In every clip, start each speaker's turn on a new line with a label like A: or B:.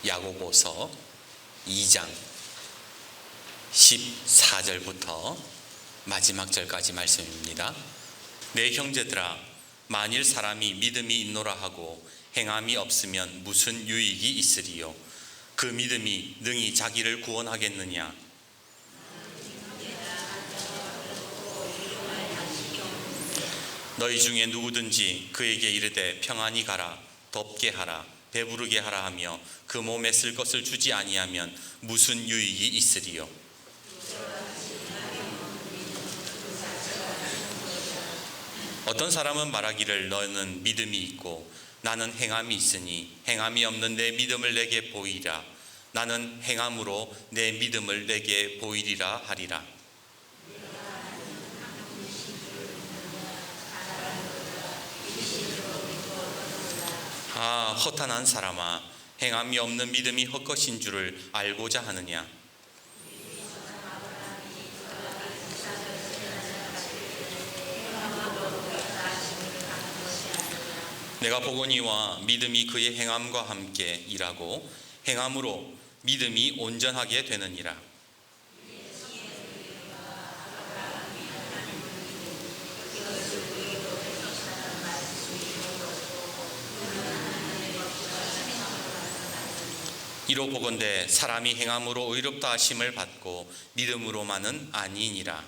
A: 야고보서 2장 14절부터 마지막 절까지 말씀입니다. 내 형제들아, 만일 사람이 믿음이 있노라 하고 행함이 없으면 무슨 유익이 있으리요? 그 믿음이 능히 자기를 구원하겠느냐? 너희 중에 누구든지 그에게 이르되 평안히 가라, 덥게 하라, 배부르게 하라 하며 그 몸에 쓸 것을 주지 아니하면 무슨 유익이 있으리요? 어떤 사람은 말하기를 너는 믿음이 있고 나는 행함이 있으니 행함이 없는 내 믿음을 내게 보이라. 나는 행함으로 내 믿음을 내게 보이리라 하리라. 아, 허탄한 사람아, 행함이 없는 믿음이 헛것인 줄을 알고자 하느냐? 내가 보거니와 믿음이 그의 행함과 함께 일하고 행함으로 믿음이 온전하게 되느니라. 이로 보건대 사람이 행함으로 의롭다 하심을 받고 믿음으로만은 아니니라.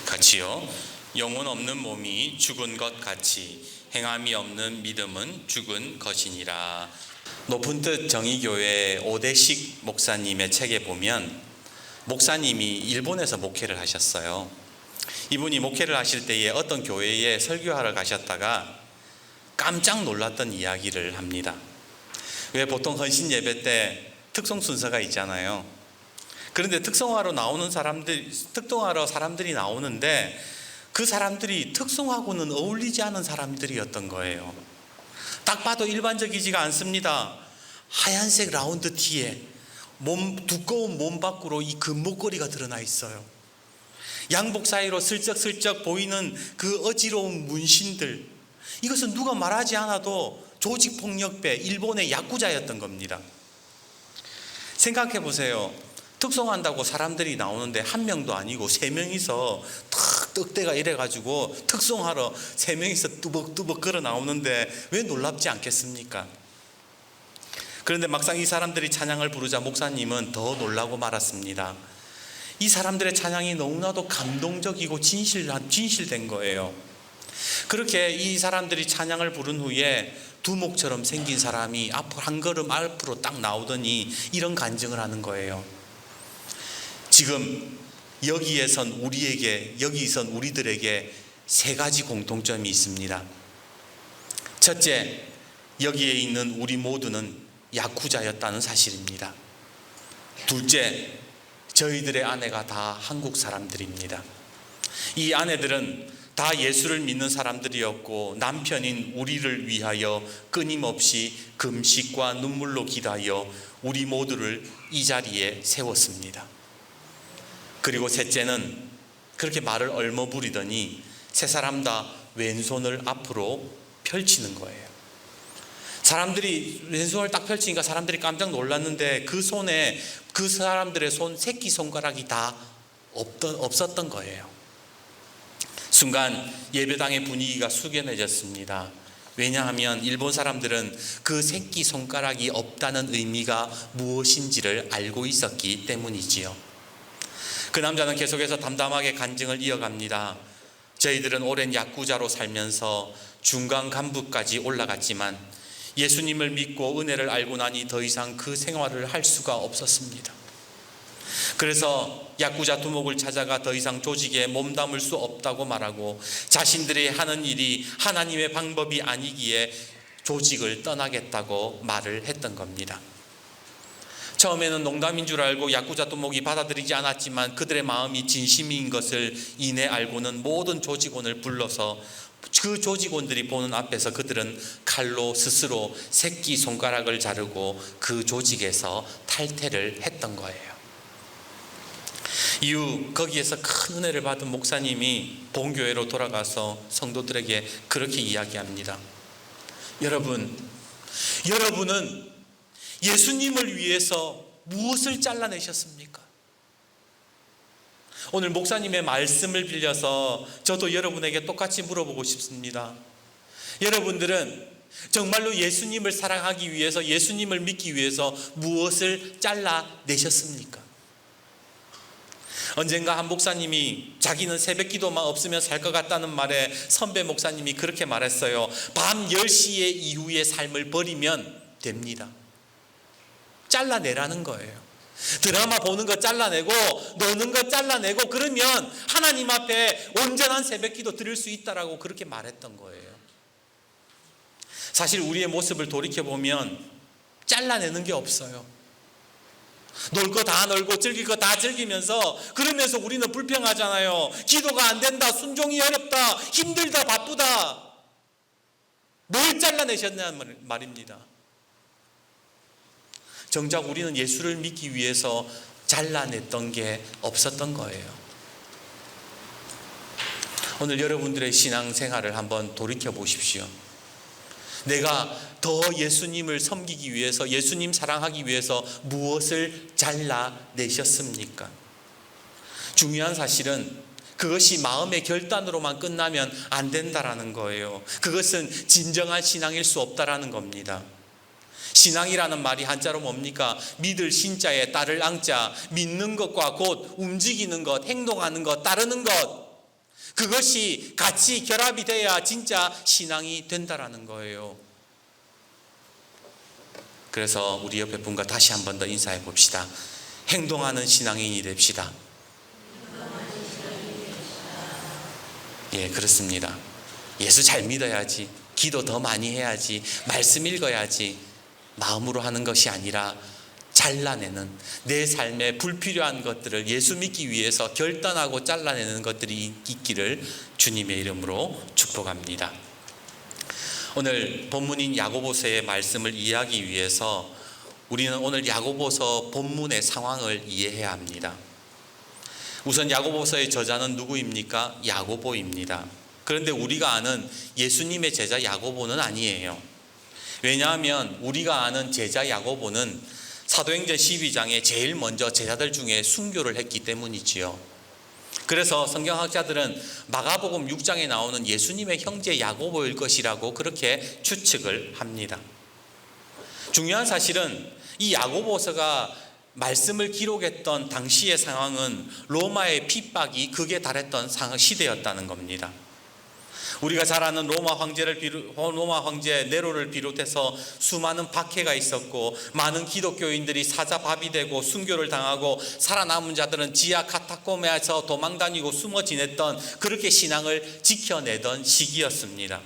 A: 같이요. 영혼 없는 몸이 죽은 것 같이 행함이 없는 믿음은 죽은 것이니라. 높은 뜻 정의교회 오대식 목사님의 책에 보면 목사님이 일본에서 목회를 하셨어요. 이분이 목회를 하실 때에 어떤 교회에 설교하러 가셨다가 깜짝 놀랐던 이야기를 합니다. 왜 보통 헌신 예배 때 특송 순서가 있잖아요. 그런데 특송하러 사람들이 나오는데 그 사람들이 특송하고는 어울리지 않은 사람들이었던 거예요. 딱 봐도 일반적이지가 않습니다. 하얀색 라운드 티에 두꺼운 몸 밖으로 이 금목걸이가 드러나 있어요. 양복 사이로 슬쩍슬쩍 보이는 그 어지러운 문신들, 이것은 누가 말하지 않아도 조직폭력배 일본의 야쿠자였던 겁니다. 생각해 보세요. 특송한다고 사람들이 나오는데 한 명도 아니고 세 명이서 탁 떡대가 이래가지고 특송하러 세 명이서 뚜벅뚜벅 걸어 나오는데 왜 놀랍지 않겠습니까? 그런데 막상 이 사람들이 찬양을 부르자 목사님은 더 놀라고 말았습니다. 이 사람들의 찬양이 너무나도 감동적이고 진실된 거예요. 그렇게 이 사람들이 찬양을 부른 후에 두목처럼 생긴 사람이 앞으로 한 걸음 앞으로 딱 나오더니 이런 간증을 하는 거예요. 지금 여기선 우리들에게 세 가지 공통점이 있습니다. 첫째, 여기에 있는 우리 모두는 야쿠자였다는 사실입니다. 둘째, 저희들의 아내가 다 한국 사람들입니다. 이 아내들은 다 예수를 믿는 사람들이었고 남편인 우리를 위하여 끊임없이 금식과 눈물로 기도하여 우리 모두를 이 자리에 세웠습니다. 그리고 셋째는 그렇게 말을 얼머부리더니 세 사람 다 왼손을 앞으로 펼치는 거예요. 사람들이 왼손을 딱 펼치니까 사람들이 깜짝 놀랐는데 그 손에 그 사람들의 새끼손가락이 다 없었던 거예요. 순간 예배당의 분위기가 숙연해졌습니다. 왜냐하면 일본 사람들은 그 새끼손가락이 없다는 의미가 무엇인지를 알고 있었기 때문이지요. 그 남자는 계속해서 담담하게 간증을 이어갑니다. 저희들은 오랜 야쿠자로 살면서 중간 간부까지 올라갔지만 예수님을 믿고 은혜를 알고 나니 더 이상 그 생활을 할 수가 없었습니다. 그래서 야쿠자 두목을 찾아가 더 이상 조직에 몸담을 수 없다고 말하고 자신들이 하는 일이 하나님의 방법이 아니기에 조직을 떠나겠다고 말을 했던 겁니다. 처음에는 농담인 줄 알고 야쿠자 두목이 받아들이지 않았지만 그들의 마음이 진심인 것을 이내 알고는 모든 조직원을 불러서 그 조직원들이 보는 앞에서 그들은 칼로 스스로 새끼손가락을 자르고 그 조직에서 탈퇴를 했던 거예요. 이후 거기에서 큰 은혜를 받은 목사님이 본교회로 돌아가서 성도들에게 그렇게 이야기합니다. 여러분은 예수님을 위해서 무엇을 잘라내셨습니까? 오늘 목사님의 말씀을 빌려서 저도 여러분에게 똑같이 물어보고 싶습니다. 여러분들은 정말로 예수님을 사랑하기 위해서, 예수님을 믿기 위해서 무엇을 잘라내셨습니까? 언젠가 한 목사님이 자기는 새벽 기도만 없으면 살 것 같다는 말에 선배 목사님이 그렇게 말했어요. 밤 10시에 이후의 삶을 버리면 됩니다. 잘라내라는 거예요. 드라마 보는 거 잘라내고, 노는 거 잘라내고, 그러면 하나님 앞에 온전한 새벽 기도 드릴 수 있다라고 그렇게 말했던 거예요. 사실 우리의 모습을 돌이켜보면 잘라내는 게 없어요. 놀 거 다 놀고 즐길 거 다 즐기면서, 그러면서 우리는 불평하잖아요. 기도가 안 된다, 순종이 어렵다, 힘들다, 바쁘다. 뭘 잘라내셨냐는 말입니다. 정작 우리는 예수를 믿기 위해서 잘라냈던 게 없었던 거예요. 오늘 여러분들의 신앙생활을 한번 돌이켜 보십시오. 내가 더 예수님을 섬기기 위해서, 예수님 사랑하기 위해서 무엇을 잘라내셨습니까? 중요한 사실은 그것이 마음의 결단으로만 끝나면 안 된다라는 거예요. 그것은 진정한 신앙일 수 없다라는 겁니다. 신앙이라는 말이 한자로 뭡니까? 믿을 신자에 따를 앙자, 믿는 것과 곧 움직이는 것, 행동하는 것, 따르는 것, 그것이 같이 결합이 돼야 진짜 신앙이 된다라는 거예요. 그래서 우리 옆에 분과 다시 한 번 더 인사해 봅시다. 행동하는 신앙인이 됩시다. 예, 그렇습니다. 예수 잘 믿어야지, 기도 더 많이 해야지, 말씀 읽어야지, 마음으로 하는 것이 아니라 잘라내는, 내 삶에 불필요한 것들을 예수 믿기 위해서 결단하고 잘라내는 것들이 있기를 주님의 이름으로 축복합니다. 오늘 본문인 야고보서의 말씀을 이해하기 위해서 우리는 오늘 야고보서 본문의 상황을 이해해야 합니다. 우선 야고보서의 저자는 누구입니까? 야고보입니다. 그런데 우리가 아는 예수님의 제자 야고보는 아니에요. 왜냐하면 우리가 아는 제자 야고보는 사도행전 12장에 제일 먼저 제자들 중에 순교를 했기 때문이지요. 그래서 성경학자들은 마가복음 6장에 나오는 예수님의 형제 야고보일 것이라고 그렇게 추측을 합니다. 중요한 사실은 이 야고보서가 말씀을 기록했던 당시의 상황은 로마의 핍박이 극에 달했던 시대였다는 겁니다. 우리가 잘 아는 로마 황제 네로를 비롯해서 수많은 박해가 있었고, 많은 기독교인들이 사자밥이 되고 순교를 당하고, 살아남은 자들은 지하 카타콤에서 도망다니고 숨어 지냈던, 그렇게 신앙을 지켜내던 시기였습니다.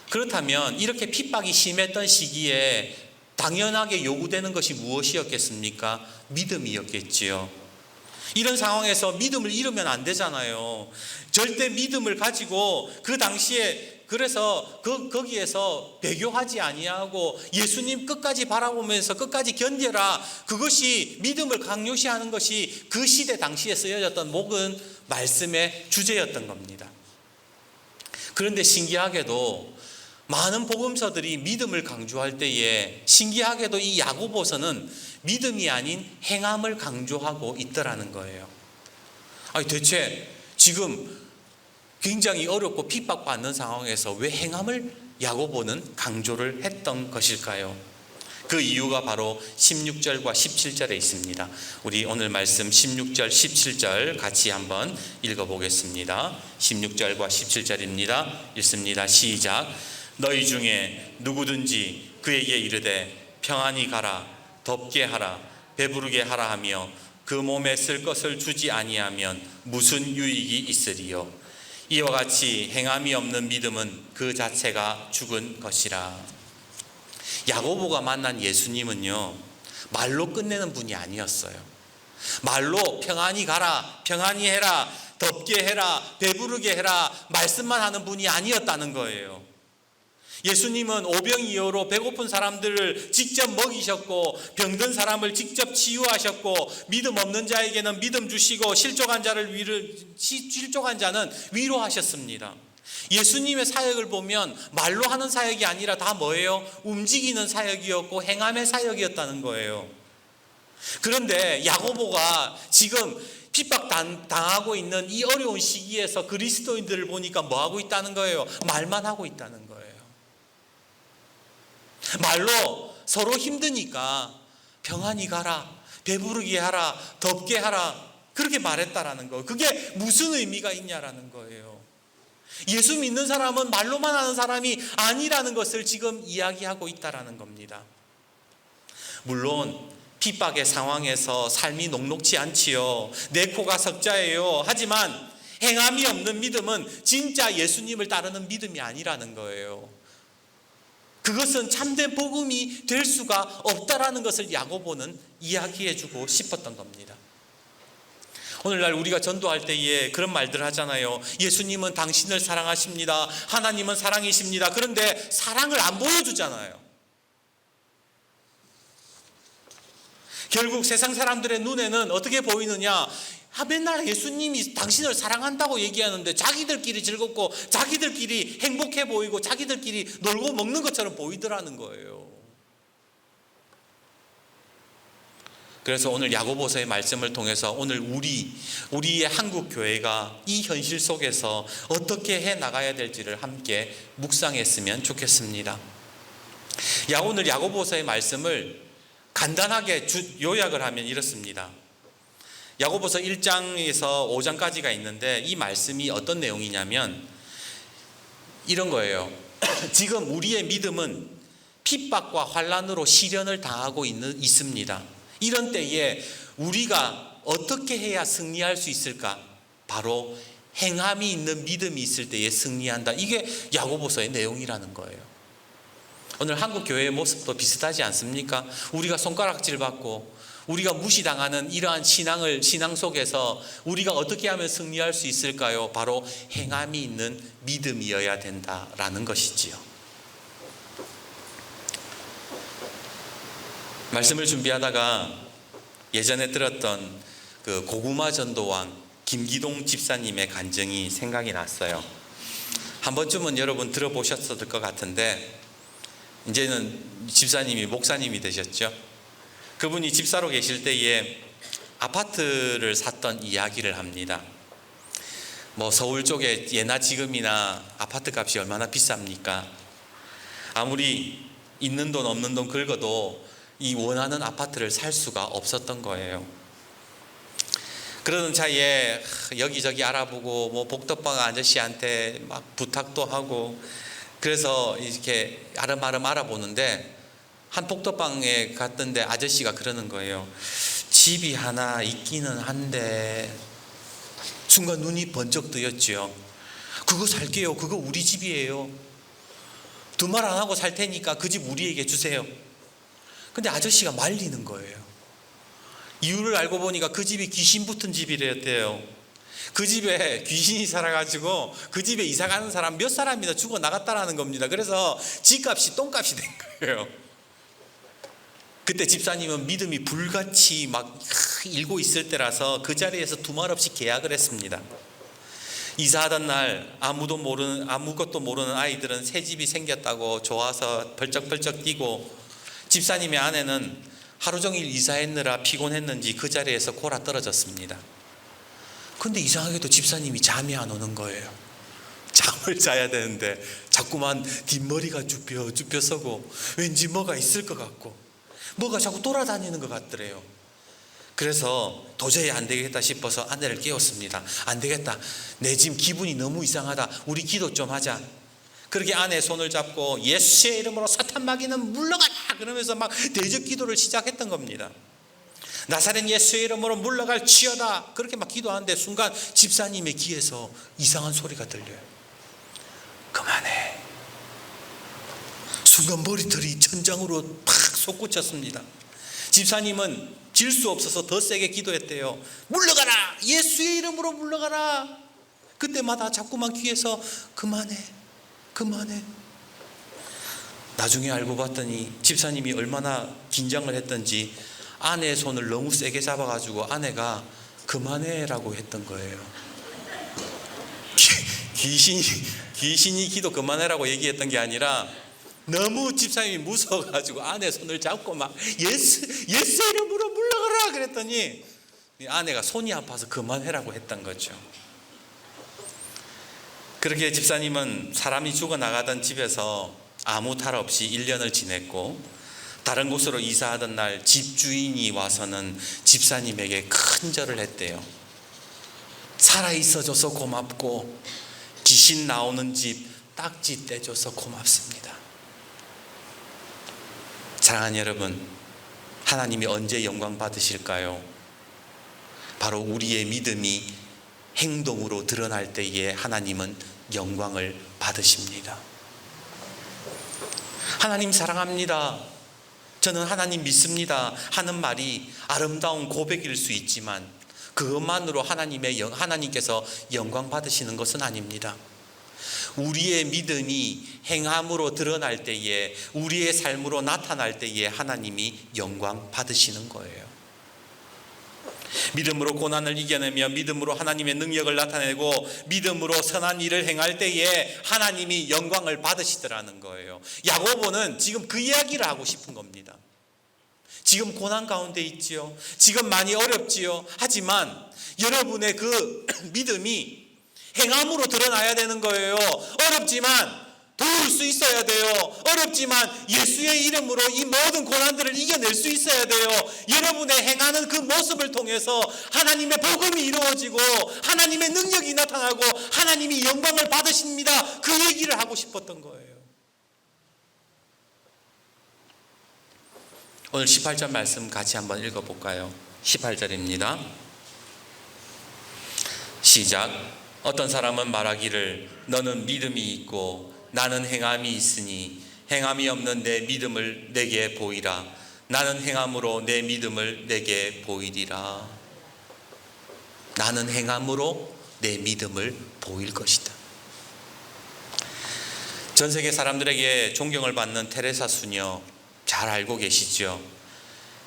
A: 그렇다면 이렇게 핍박이 심했던 시기에 당연하게 요구되는 것이 무엇이었겠습니까? 믿음이었겠지요. 이런 상황에서 믿음을 잃으면 안 되잖아요. 절대 믿음을 가지고 그 당시에, 그래서 거기에서 배교하지 아니하고 예수님 끝까지 바라보면서 끝까지 견뎌라, 그것이 믿음을 강요시하는 것이 그 시대 당시에 쓰여졌던 모든 말씀의 주제였던 겁니다. 그런데 신기하게도 많은 복음서들이 믿음을 강조할 때에, 신기하게도 이 야고보서는 믿음이 아닌 행함을 강조하고 있더라는 거예요. 아니, 대체 지금 굉장히 어렵고 핍박받는 상황에서 왜 행함을 야고보는 강조를 했던 것일까요? 그 이유가 바로 16절과 17절에 있습니다. 우리 오늘 말씀 16절, 17절 같이 한번 읽어보겠습니다. 16절과 17절입니다. 읽습니다. 시작. 너희 중에 누구든지 그에게 이르되 평안히 가라, 덥게 하라, 배부르게 하라 하며 그 몸에 쓸 것을 주지 아니하면 무슨 유익이 있으리요? 이와 같이 행함이 없는 믿음은 그 자체가 죽은 것이라. 야고보가 만난 예수님은요, 말로 끝내는 분이 아니었어요. 말로 평안히 가라, 평안히 해라, 덥게 해라, 배부르게 해라 말씀만 하는 분이 아니었다는 거예요. 예수님은 오병이어로 배고픈 사람들을 직접 먹이셨고 병든 사람을 직접 치유하셨고 믿음 없는 자에게는 믿음 주시고 실족한 자는 위로하셨습니다. 예수님의 사역을 보면 말로 하는 사역이 아니라 다 뭐예요? 움직이는 사역이었고 행함의 사역이었다는 거예요. 그런데 야고보가 지금 핍박당하고 있는 이 어려운 시기에서 그리스도인들을 보니까 뭐 하고 있다는 거예요? 말만 하고 있다는 거예요. 말로 서로 힘드니까 평안히 가라, 배부르게 하라, 덥게 하라, 그렇게 말했다라는 거예요. 그게 무슨 의미가 있냐라는 거예요. 예수 믿는 사람은 말로만 하는 사람이 아니라는 것을 지금 이야기하고 있다라는 겁니다. 물론 핍박의 상황에서 삶이 녹록지 않지요. 내 코가 석자예요. 하지만 행함이 없는 믿음은 진짜 예수님을 따르는 믿음이 아니라는 거예요. 그것은 참된 복음이 될 수가 없다라는 것을 야고보는 이야기해주고 싶었던 겁니다. 오늘날 우리가 전도할 때에 그런 말들 하잖아요. 예수님은 당신을 사랑하십니다. 하나님은 사랑이십니다. 그런데 사랑을 안 보여주잖아요. 결국 세상 사람들의 눈에는 어떻게 보이느냐? 맨날 예수님이 당신을 사랑한다고 얘기하는데 자기들끼리 즐겁고 자기들끼리 행복해 보이고 자기들끼리 놀고 먹는 것처럼 보이더라는 거예요. 그래서 오늘 야고보서의 말씀을 통해서 오늘 우리의 한국 교회가 이 현실 속에서 어떻게 해 나가야 될지를 함께 묵상했으면 좋겠습니다. 오늘 야고보서의 말씀을 간단하게 요약을 하면 이렇습니다. 야고보서 1장에서 5장까지가 있는데 이 말씀이 어떤 내용이냐면 이런 거예요. 지금 우리의 믿음은 핍박과 환난으로 시련을 당하고 있습니다. 이런 때에 우리가 어떻게 해야 승리할 수 있을까? 바로 행함이 있는 믿음이 있을 때에 승리한다. 이게 야고보서의 내용이라는 거예요. 오늘 한국 교회의 모습도 비슷하지 않습니까? 우리가 손가락질 받고 우리가 무시당하는 이러한 신앙 속에서 우리가 어떻게 하면 승리할 수 있을까요? 바로 행함이 있는 믿음이어야 된다라는 것이지요. 말씀을 준비하다가 예전에 들었던 그 고구마 전도왕 김기동 집사님의 간증이 생각이 났어요. 한 번쯤은 여러분 들어보셨을 것 같은데 이제는 집사님이 목사님이 되셨죠. 그분이 집사로 계실 때에 아파트를 샀던 이야기를 합니다. 서울 쪽에 예나 지금이나 아파트 값이 얼마나 비쌉니까? 아무리 있는 돈 없는 돈 긁어도 이 원하는 아파트를 살 수가 없었던 거예요. 그러던 차에 여기저기 알아보고 복덕방 아저씨한테 막 부탁도 하고 그래서 이렇게 아름아름 알아보는데 한 복덕방에 갔던데 아저씨가 그러는 거예요. 집이 하나 있기는 한데 순간 눈이 번쩍 뜨였죠. 그거 살게요. 그거 우리 집이에요. 두 말 안 하고 살 테니까 그 집 우리에게 주세요. 근데 아저씨가 말리는 거예요. 이유를 알고 보니까 그 집이 귀신 붙은 집이랬대요. 그 집에 귀신이 살아가지고 그 집에 이사 가는 사람 몇 사람이나 죽어 나갔다라는 겁니다. 그래서 집값이 똥값이 된 거예요. 그때 집사님은 믿음이 불같이 막 일고 있을 때라서 그 자리에서 두말 없이 계약을 했습니다. 이사하던 날 아무것도 모르는 아이들은 새 집이 생겼다고 좋아서 벌쩍벌쩍 뛰고 집사님의 아내는 하루 종일 이사했느라 피곤했는지 그 자리에서 골아 떨어졌습니다. 근데 이상하게도 집사님이 잠이 안 오는 거예요. 잠을 자야 되는데 자꾸만 뒷머리가 쭈뼛 서고 왠지 뭐가 있을 것 같고 뭐가 자꾸 돌아다니는 것 같더래요. 그래서 도저히 안 되겠다 싶어서 아내를 깨웠습니다. 안 되겠다. 내 지금 기분이 너무 이상하다. 우리 기도 좀 하자. 그렇게 아내 손을 잡고 예수의 이름으로 사탄 마귀는 물러가라 그러면서 막 대적 기도를 시작했던 겁니다. 나사렛 예수의 이름으로 물러갈 지어다 그렇게 막 기도하는데 순간 집사님의 귀에서 이상한 소리가 들려요. 그만해. 순간 머리털이 천장으로 팍 솟구쳤습니다. 집사님은 질 수 없어서 더 세게 기도했대요. 물러가라. 예수의 이름으로 물러가라. 그때마다 자꾸만 귀에서 그만해. 나중에 알고 봤더니 집사님이 얼마나 긴장을 했던지 아내의 손을 너무 세게 잡아가지고 아내가 그만해라고 했던 거예요. 귀신이 기도 그만해라고 얘기했던 게 아니라 너무 집사님이 무서워가지고 아내 손을 잡고 막 예수 이름으로 물러가라 그랬더니 아내가 손이 아파서 그만해라고 했던 거죠. 그렇게 집사님은 사람이 죽어나가던 집에서 아무 탈 없이 1년을 지냈고, 다른 곳으로 이사하던 날 집주인이 와서는 집사님에게 큰 절을 했대요. 살아있어줘서 고맙고 귀신 나오는 집 딱지 떼줘서 고맙습니다. 사랑하는 여러분, 하나님이 언제 영광 받으실까요? 바로 우리의 믿음이 행동으로 드러날 때에 하나님은 영광을 받으십니다. 하나님 사랑합니다, 저는 하나님 믿습니다 하는 말이 아름다운 고백일 수 있지만 그것만으로 하나님께서 영광 받으시는 것은 아닙니다. 우리의 믿음이 행함으로 드러날 때에, 우리의 삶으로 나타날 때에 하나님이 영광 받으시는 거예요. 믿음으로 고난을 이겨내며 믿음으로 하나님의 능력을 나타내고 믿음으로 선한 일을 행할 때에 하나님이 영광을 받으시더라는 거예요. 야고보는 지금 그 이야기를 하고 싶은 겁니다. 지금 고난 가운데 있지요. 지금 많이 어렵지요. 하지만 여러분의 그 믿음이 행함으로 드러나야 되는 거예요. 어렵지만 도울 수 있어야 돼요. 어렵지만 예수의 이름으로 이 모든 고난들을 이겨낼 수 있어야 돼요. 여러분의 행하는 그 모습을 통해서 하나님의 복음이 이루어지고 하나님의 능력이 나타나고 하나님이 영광을 받으십니다. 그 얘기를 하고 싶었던 거예요. 오늘 18절 말씀 같이 한번 읽어볼까요? 18절입니다. 시작. 어떤 사람은 말하기를 너는 믿음이 있고 나는 행함이 있으니 행함이 없는 내 믿음을 내게 보이라. 나는 행함으로 내 믿음을 내게 보이리라. 나는 행함으로 내 믿음을 보일 것이다. 전 세계 사람들에게 존경을 받는 테레사 수녀 잘 알고 계시죠?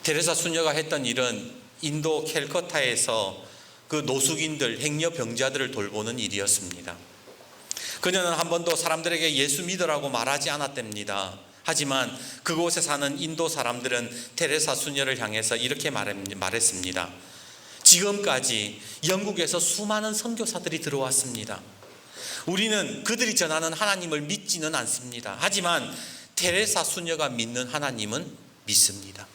A: 테레사 수녀가 했던 일은 인도 캘커타에서 그 노숙인들, 행여병자들을 돌보는 일이었습니다. 그녀는 한 번도 사람들에게 예수 믿으라고 말하지 않았답니다. 하지만 그곳에 사는 인도 사람들은 테레사 수녀를 향해서 이렇게 말했습니다. 지금까지 영국에서 수많은 선교사들이 들어왔습니다. 우리는 그들이 전하는 하나님을 믿지는 않습니다. 하지만 테레사 수녀가 믿는 하나님은 믿습니다.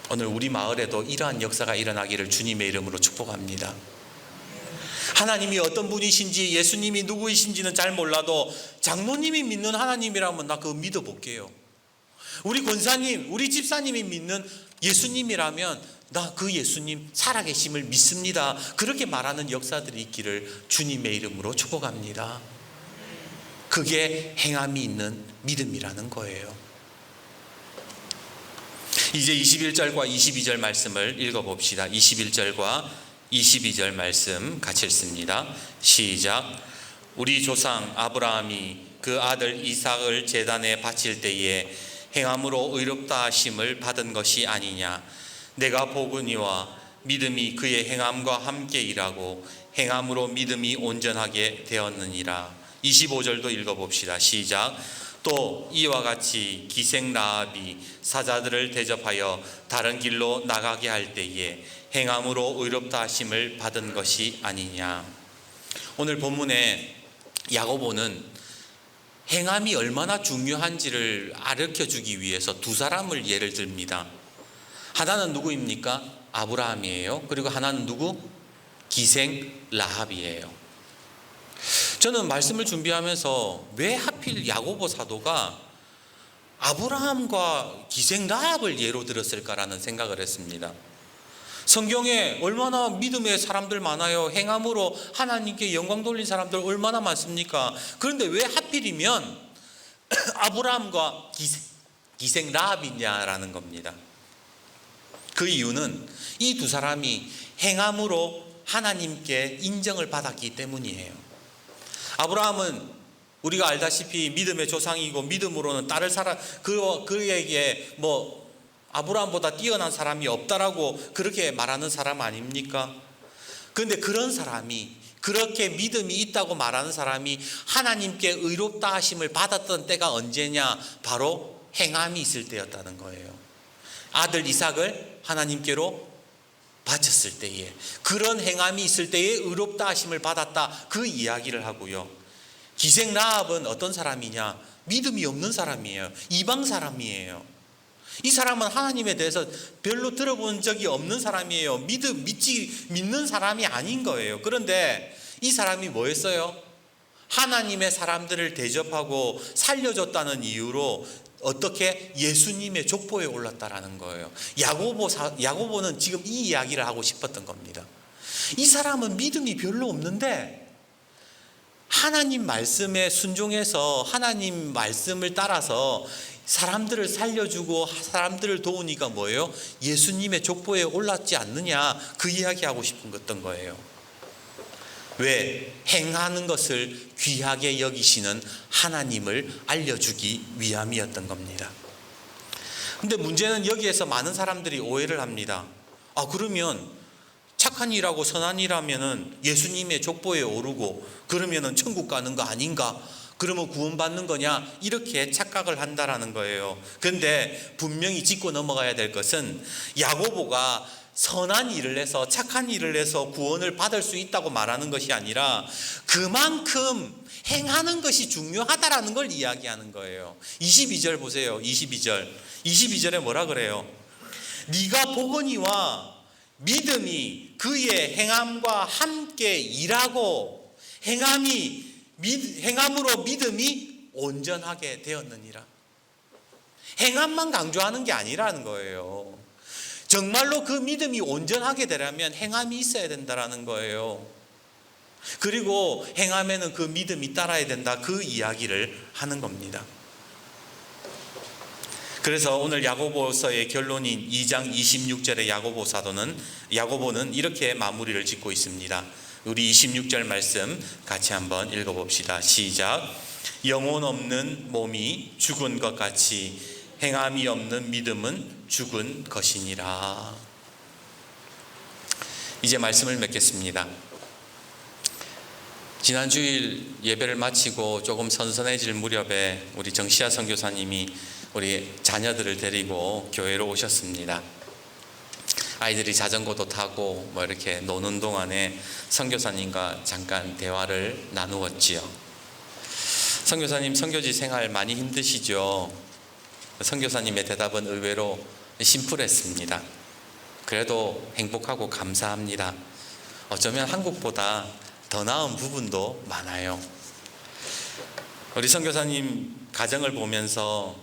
A: 오늘 우리 마을에도 이러한 역사가 일어나기를 주님의 이름으로 축복합니다. 하나님이 어떤 분이신지 예수님이 누구이신지는 잘 몰라도 장로님이 믿는 하나님이라면 나 그거 믿어볼게요. 우리 권사님, 우리 집사님이 믿는 예수님이라면 나 그 예수님 살아계심을 믿습니다. 그렇게 말하는 역사들이 있기를 주님의 이름으로 축복합니다. 그게 행함이 있는 믿음이라는 거예요. 이제 21절과 22절 말씀을 읽어봅시다. 21절과 22절 말씀 같이 읽습니다. 시작. 우리 조상 아브라함이 그 아들 이삭을 제단에 바칠 때에 행함으로 의롭다 하심을 받은 것이 아니냐. 내가 보거니와 믿음이 그의 행함과 함께 일하고 행함으로 믿음이 온전하게 되었느니라. 25절도 읽어봅시다. 시작. 또 이와 같이 기생 라합이 사자들을 대접하여 다른 길로 나가게 할 때에 행함으로 의롭다 하심을 받은 것이 아니냐. 오늘 본문에 야고보는 행함이 얼마나 중요한지를 가르쳐주기 위해서 두 사람을 예를 듭니다. 하나는 누구입니까? 아브라함이에요. 그리고 하나는 누구? 기생 라합이에요. 저는 말씀을 준비하면서 왜 하필 야고보 사도가 아브라함과 기생 라합을 예로 들었을까라는 생각을 했습니다. 성경에 얼마나 믿음의 사람들 많아요. 행함으로 하나님께 영광 돌린 사람들 얼마나 많습니까? 그런데 왜 하필이면 아브라함과 기생 라합이냐라는 겁니다. 그 이유는 이 두 사람이 행함으로 하나님께 인정을 받았기 때문이에요. 아브라함은 우리가 알다시피 믿음의 조상이고 믿음으로는 따를 사람, 그에게 뭐 아브라함보다 뛰어난 사람이 없다라고 그렇게 말하는 사람 아닙니까? 그런데 그런 사람이, 그렇게 믿음이 있다고 말하는 사람이 하나님께 의롭다 하심을 받았던 때가 언제냐? 바로 행함이 있을 때였다는 거예요. 아들 이삭을 하나님께로 바쳤을 때에, 그런 행함이 있을 때에 의롭다 하심을 받았다, 그 이야기를 하고요. 기생 라합은 어떤 사람이냐? 믿음이 없는 사람이에요. 이방 사람이에요. 이 사람은 하나님에 대해서 별로 들어본 적이 없는 사람이에요. 믿는 사람이 아닌 거예요. 그런데 이 사람이 뭐 했어요? 하나님의 사람들을 대접하고 살려줬다는 이유로 어떻게 예수님의 족보에 올랐다라는 거예요. 야고보는 지금 이 이야기를 하고 싶었던 겁니다. 이 사람은 믿음이 별로 없는데 하나님 말씀에 순종해서 하나님 말씀을 따라서 사람들을 살려주고 사람들을 도우니까 뭐예요? 예수님의 족보에 올랐지 않느냐, 그 이야기하고 싶었던 거예요. 왜? 행하는 것을 귀하게 여기시는 하나님을 알려주기 위함이었던 겁니다. 근데 문제는 여기에서 많은 사람들이 오해를 합니다. 그러면 착한 일하고 선한 일하면은 예수님의 족보에 오르고 그러면은 천국 가는 거 아닌가? 그러면 구원받는 거냐? 이렇게 착각을 한다라는 거예요. 그런데 분명히 짚고 넘어가야 될 것은 야고보가 선한 일을 해서 착한 일을 해서 구원을 받을 수 있다고 말하는 것이 아니라 그만큼 행하는 것이 중요하다라는 걸 이야기하는 거예요. 22절 보세요. 22절에 뭐라 그래요? 네가 보거니와 믿음이 그의 행함과 함께 일하고 행함으로 믿음이 온전하게 되었느니라. 행함만 강조하는 게 아니라는 거예요. 정말로 그 믿음이 온전하게 되려면 행함이 있어야 된다라는 거예요. 그리고 행함에는 그 믿음이 따라야 된다, 그 이야기를 하는 겁니다. 그래서 오늘 야고보서의 결론인 2장 26절의 야고보는 이렇게 마무리를 짓고 있습니다. 우리 26절 말씀 같이 한번 읽어봅시다. 시작. 영혼 없는 몸이 죽은 것 같이 행함이 없는 믿음은 죽은 것이니라. 이제 말씀을 맺겠습니다. 지난 주일 예배를 마치고 조금 선선해질 무렵에 우리 정시아 선교사님이 우리 자녀들을 데리고 교회로 오셨습니다. 아이들이 자전거도 타고 뭐 이렇게 노는 동안에 선교사님과 잠깐 대화를 나누었지요. 선교사님, 선교지 생활 많이 힘드시죠? 선교사님의 대답은 의외로 심플했습니다. 그래도 행복하고 감사합니다. 어쩌면 한국보다 더 나은 부분도 많아요. 우리 선교사님 가정을 보면서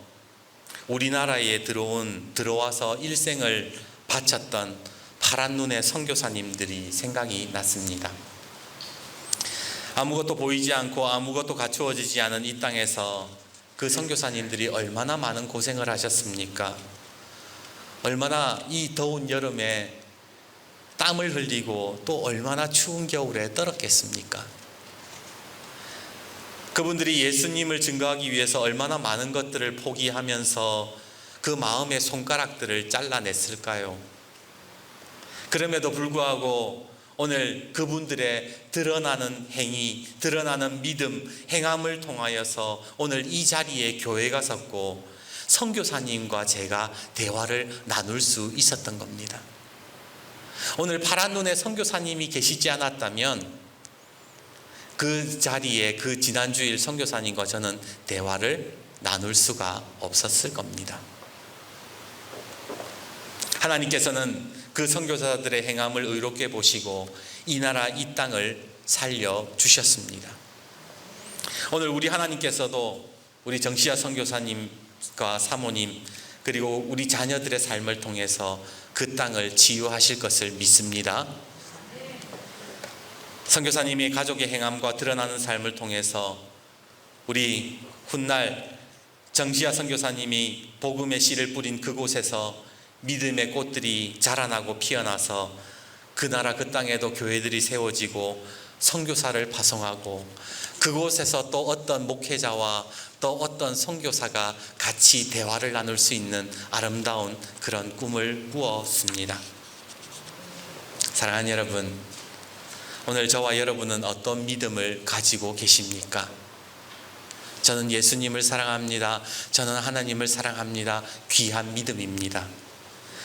A: 우리나라에 들어와서 일생을 바쳤던 파란 눈의 선교사님들이 생각이 났습니다. 아무것도 보이지 않고 아무것도 갖추어지지 않은 이 땅에서 그 선교사님들이 얼마나 많은 고생을 하셨습니까? 얼마나 이 더운 여름에 땀을 흘리고 또 얼마나 추운 겨울에 떨었겠습니까? 그분들이 예수님을 증거하기 위해서 얼마나 많은 것들을 포기하면서 그 마음의 손가락들을 잘라냈을까요? 그럼에도 불구하고 오늘 그분들의 드러나는 행위, 드러나는 믿음, 행함을 통하여서 오늘 이 자리에 교회가 섰고 선교사님과 제가 대화를 나눌 수 있었던 겁니다. 오늘 파란 눈의 선교사님이 계시지 않았다면 그 자리에 그 지난주일 선교사님과 저는 대화를 나눌 수가 없었을 겁니다. 하나님께서는 그 선교사들의 행함을 의롭게 보시고 이 나라 이 땅을 살려주셨습니다. 오늘 우리 하나님께서도 우리 정시아 선교사님과 사모님 그리고 우리 자녀들의 삶을 통해서 그 땅을 치유하실 것을 믿습니다. 선교사님이 가족의 행함과 드러나는 삶을 통해서 우리 훗날 정시아 선교사님이 복음의 씨를 뿌린 그곳에서 믿음의 꽃들이 자라나고 피어나서 그 나라 그 땅에도 교회들이 세워지고 선교사를 파송하고 그곳에서 또 어떤 목회자와 또 어떤 선교사가 같이 대화를 나눌 수 있는 아름다운 그런 꿈을 꾸었습니다. 사랑하는 여러분, 오늘 저와 여러분은 어떤 믿음을 가지고 계십니까? 저는 예수님을 사랑합니다. 저는 하나님을 사랑합니다. 귀한 믿음입니다.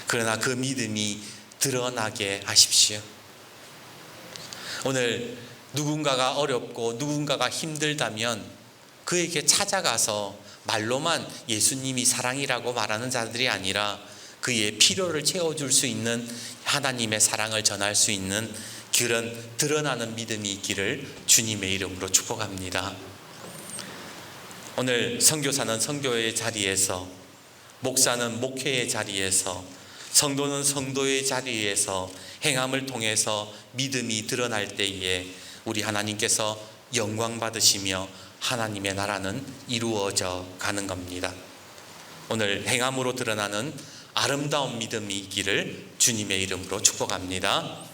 A: 그러나 그 믿음이 드러나게 하십시오. 오늘 누군가가 어렵고 누군가가 힘들다면 그에게 찾아가서 말로만 예수님이 사랑이라고 말하는 자들이 아니라 그의 필요를 채워줄 수 있는 하나님의 사랑을 전할 수 있는 그런 드러나는 믿음이 있기를 주님의 이름으로 축복합니다. 오늘 선교사는 선교의 자리에서, 목사는 목회의 자리에서, 성도는 성도의 자리에서 행함을 통해서 믿음이 드러날 때에 우리 하나님께서 영광 받으시며 하나님의 나라는 이루어져 가는 겁니다. 오늘 행함으로 드러나는 아름다운 믿음이 있기를 주님의 이름으로 축복합니다.